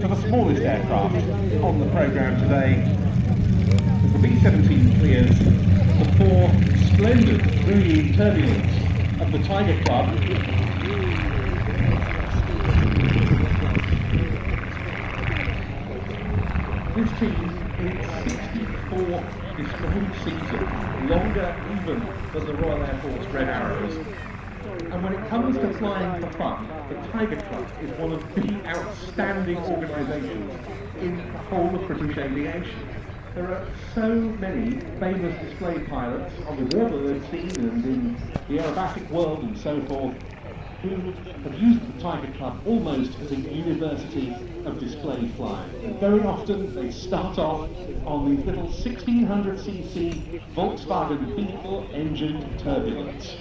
to the smallest aircraft on the programme today. As the B-17 clears the four splendid Rudy Turbulents of the Tiger Club. This team is 64 display season, longer even than the Royal Air Force Red Arrows. And when it comes to flying for fun, the Tiger Club is one of the outstanding organisations in the whole of British aviation. There are so many famous display pilots on the warbird scene and in the aerobatic world and so forth who have used the Tiger Club almost as a university of display flying. And very often they start off on these little 1600cc Volkswagen Beetle engined Turbulents.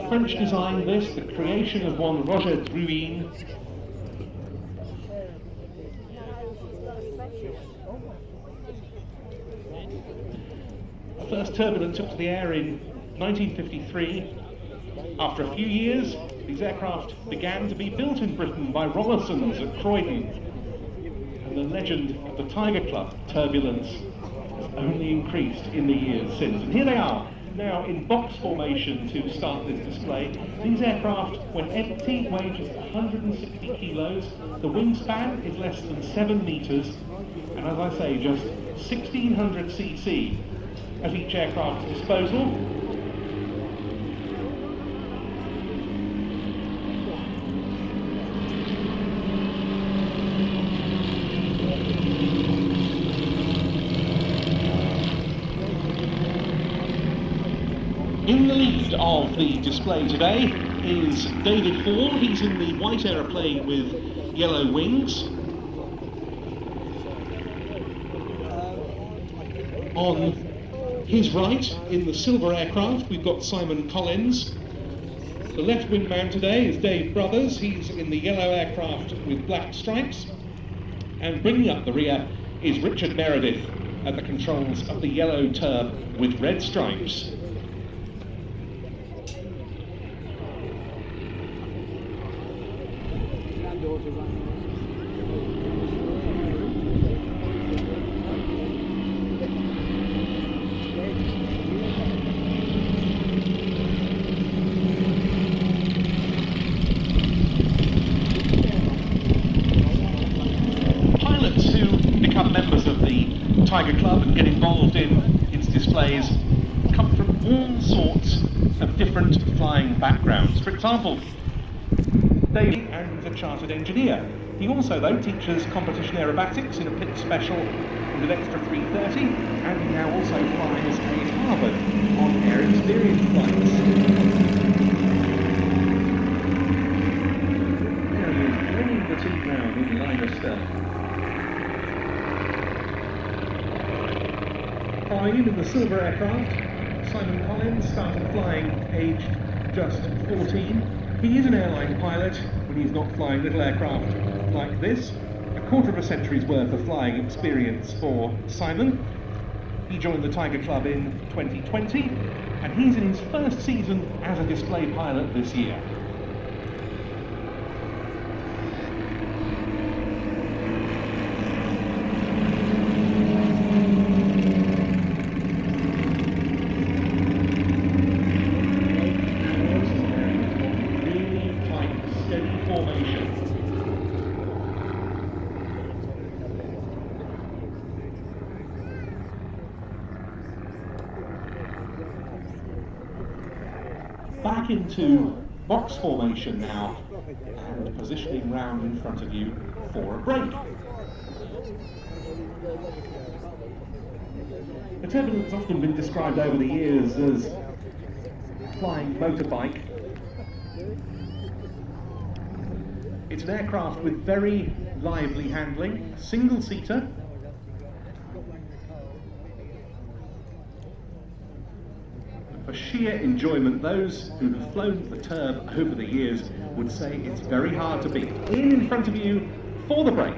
French designed this, the creation of one Roger Druin. The first Turbulent took to the air in 1953. After a few years, these aircraft began to be built in Britain by Robertsons at Croydon. And the legend of the Tiger Club Turbulence has only increased in the years since. And here they are, now in box formation to start this display. These aircraft, when empty, weigh just 160 kilos. The wingspan is less than 7 metres. And as I say, just 1600cc at each aircraft's disposal. In the lead of the display today is David Hall. He's in the white aeroplane with yellow wings. On his right, in the silver aircraft, we've got Simon Collins. The left wingman today is Dave Brothers. He's in the yellow aircraft with black stripes. And bringing up the rear is Richard Meredith at the controls of the yellow Turb with red stripes. Pilots who become members of the Tiger Club and get involved in its displays come from all sorts of different flying backgrounds. For example, David is a chartered engineer. He also, though, teaches competition aerobatics in a Pitt Special with an extra 330, and he now also flies at Harvard on air experience flights. There he is, bringing the team round in line of stealth. Following him in the silver aircraft, Simon Collins started flying aged just 14. He is an airline pilot when he's not flying little aircraft like this. A quarter of a century's worth of flying experience for Simon. He joined the Tiger Club in 2020, and he's in his first season as a display pilot this year. Back into box formation now, and positioning round in front of you for a break. The Turbulent has often been described over the years as flying motorbike. It's an aircraft with very lively handling, single-seater. For sheer enjoyment, those who have flown the Turb over the years would say it's very hard to beat. In front of you for the break.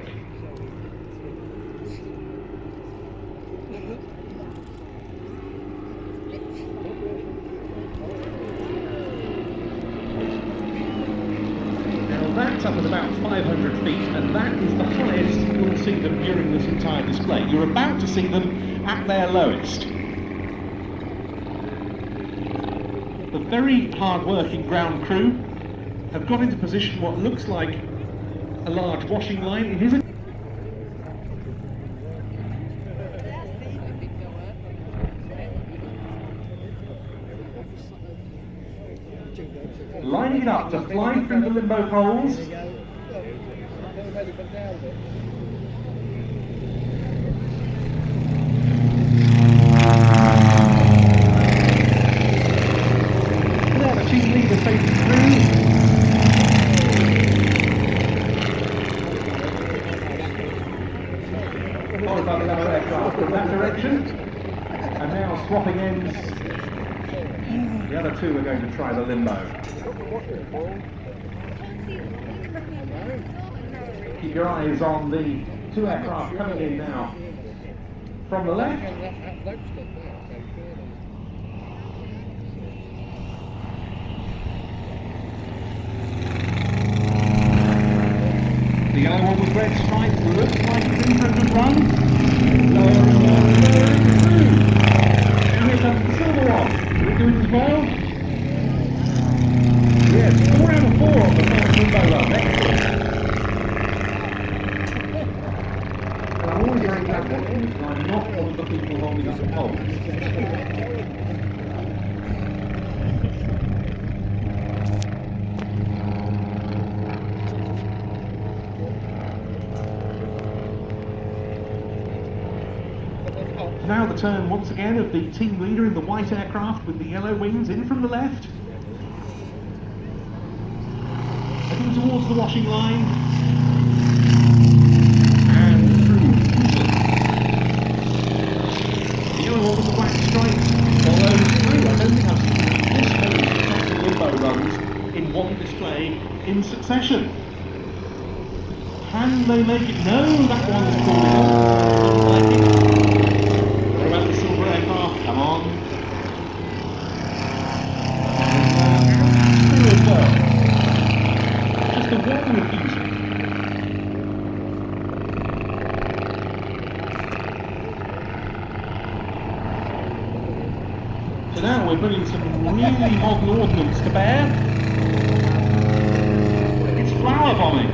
that's up at about 500 feet, and that is the highest you'll see them during this entire display. You're about to see them at their lowest. The very hard-working ground crew have got into position what looks like a large washing line. It isn't. Lining it up to fly through the limbo holes. Now the team leader facing through. Followed by the other aircraft in that direction. And now swapping ends. The other two are going to try the limbo. Keep your eyes on the two aircraft coming in now from the left. The yellow one with red stripes looks like it's in for a good run. Lowering through. And here comes the silver one. We're doing as well. Yes, 4 out of 4 on the first limbo run. Excellent. And I'm always very glad that I'm not one of the people holding up the poles. Now the turn once again of the team leader in the white aircraft with the yellow wings in from the left. Heading towards the washing line. And through. The yellow one with the black stripes follows through. I don't think I've seen this many successful limbo runs in one display in succession. Can they make it? No, that one's called in. What about the silver aircraft? Come on. And through as well. Just a one refusal. So now we're bringing some really modern ordnance to bear. It's flower bombing.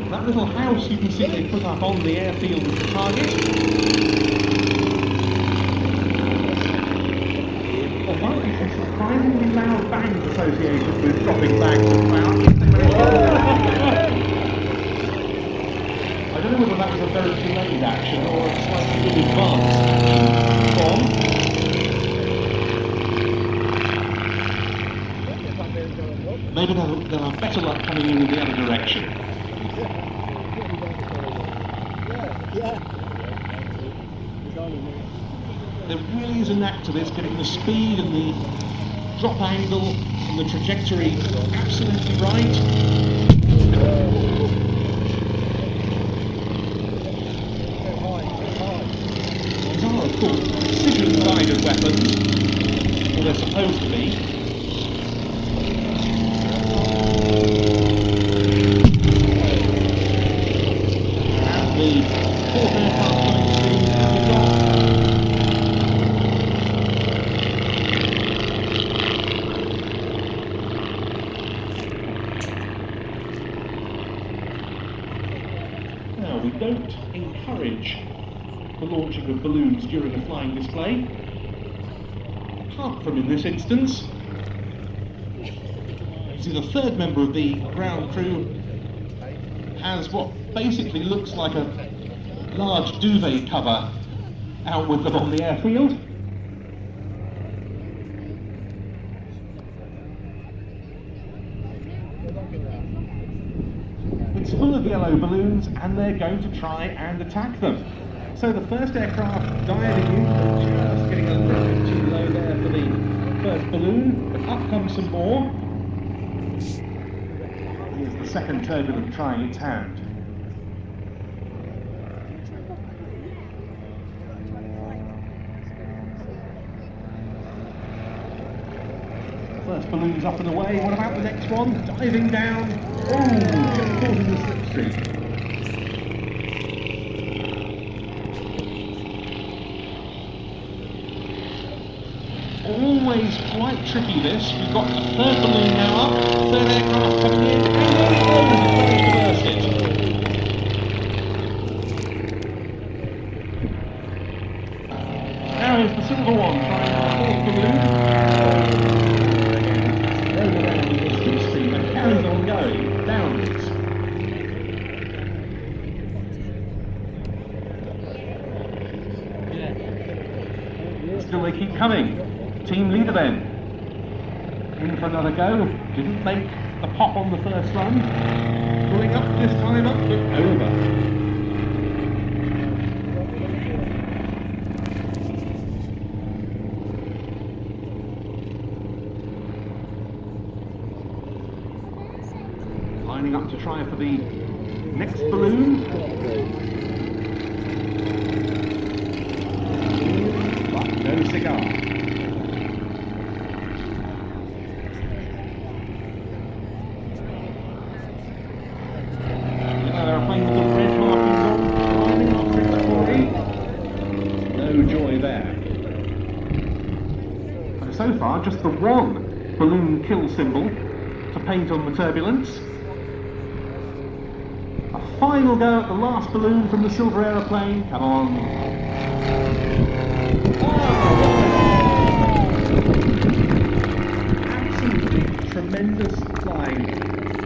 That little house you can see they put up on the airfield as the target. There might be some surprisingly loud bangs associated with dropping bags of cloud. I don't know whether that was a very delayed action or a slightly advanced bomb. Maybe they'll have better luck coming in the other direction. There really is a knack to this, getting the speed and the drop angle and the trajectory absolutely right. These are, of course, precision-guided weapons, or they're supposed to be. And the fourth aircraft coming through the drop. We don't encourage the launching of balloons during a flying display, apart from in this instance. You see the third member of the ground crew has what basically looks like a large duvet cover out with them on the airfield. It's full of yellow balloons and they're going to try and attack them. So the first aircraft diving in, just getting a little bit too low there for the first balloon, but up comes some more. Here's the second Turbulent trying its hand. First balloon's up and away. What about the next one? Diving down. Oh, just caught in the slipstream. Always quite tricky this. We've got the third balloon now up, third aircraft coming in, and then it managed to burst it. Now is the silver one trying the fourth balloon. Again, roll around the slipstream and carries on going downwards. Still they keep coming. Team leader then, in for another go, didn't make the pop on the first run, pulling up this time up, but over. Lining up to try for the next balloon. But no cigar. So far, just the one balloon kill symbol to paint on the Turbulence. A final go at the last balloon from the silver aeroplane. Come on. Absolutely tremendous flying.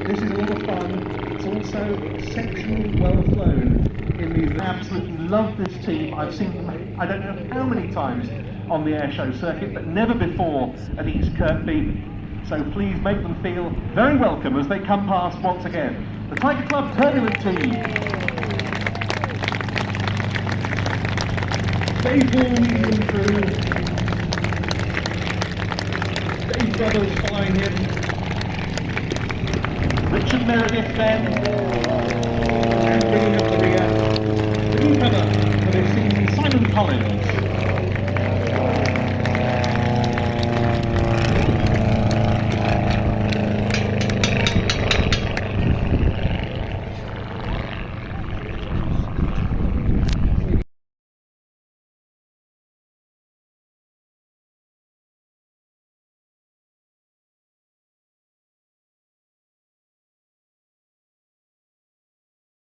This is a lot of fun. It's also exceptionally well flown in these. I absolutely love this team. I've seen them, I don't know how many times on the Airshow circuit, but never before at East Kirkby. So please make them feel very welcome as they come past once again. The Tiger Club Turbulent team. Dave Wall leading them through. Dave Brothers following him. Richard Meredith then. And bringing up the rear. The newcomer for this season, Simon Collins.